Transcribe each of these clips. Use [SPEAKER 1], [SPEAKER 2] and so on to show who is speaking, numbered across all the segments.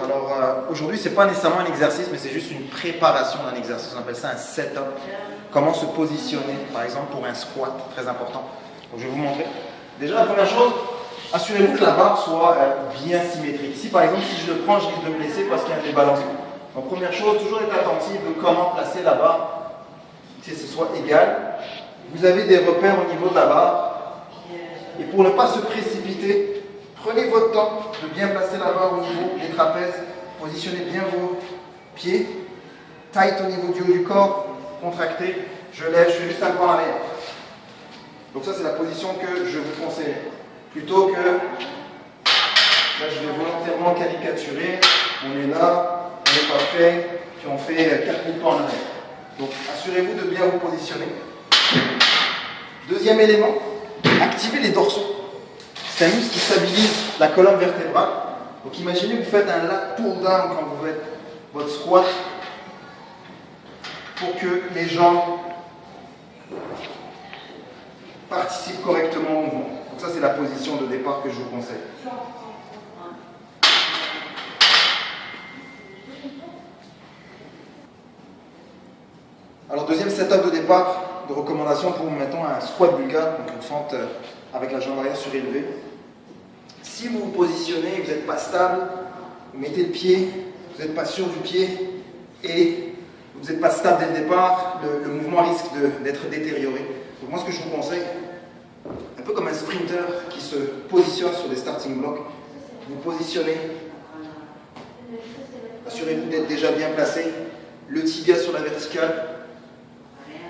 [SPEAKER 1] Alors aujourd'hui, ce n'est pas nécessairement un exercice, mais c'est juste une préparation d'un exercice. On appelle ça un setup. Comment se positionner, par exemple, pour un squat, très important. Donc je vais vous montrer. Déjà, la première chose, assurez-vous que la barre soit bien symétrique. Ici, par exemple, si je le prends, je risque de me blesser parce qu'il y a un débalancement. Donc première chose, toujours être attentif de comment placer la barre, que ce soit égal. Vous avez des repères au niveau de la barre. Et pour ne pas se précipiter, prenez votre temps de bien placer la barre au niveau des trapèzes. Positionnez bien vos pieds. Tight au niveau du haut du corps. Contracté. Je lève, je fais juste un pas en arrière. Donc ça, c'est la position que je vous conseille. Plutôt que, là je vais volontairement caricaturer. On est là, on est parfait, puis on fait 4000 pas en arrière. Donc assurez-vous de bien vous positionner. Deuxième élément, activez les dorsaux. C'est un muscle qui stabilise la colonne vertébrale. Donc imaginez que vous faites un lat pull down quand vous faites votre squat pour que les jambes participent correctement au mouvement. Donc ça, c'est la position de départ que je vous conseille. Alors deuxième setup de départ, de recommandation pour, mettons, un squat bulgare, donc une fente avec la jambe arrière surélevée. Si vous vous positionnez, vous n'êtes pas stable, vous mettez le pied, vous n'êtes pas sûr du pied et vous n'êtes pas stable dès le départ, le mouvement risque d'être détérioré. Donc moi, ce que je vous conseille, un peu comme un sprinter qui se positionne sur des starting blocks, vous positionnez, assurez-vous d'être déjà bien placé, le tibia sur la verticale,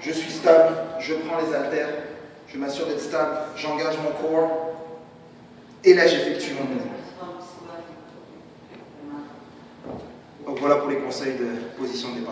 [SPEAKER 1] je suis stable, je prends les haltères, je m'assure d'être stable, j'engage mon corps, et là j'effectue mon mouvement. Donc voilà pour les conseils de position de départ.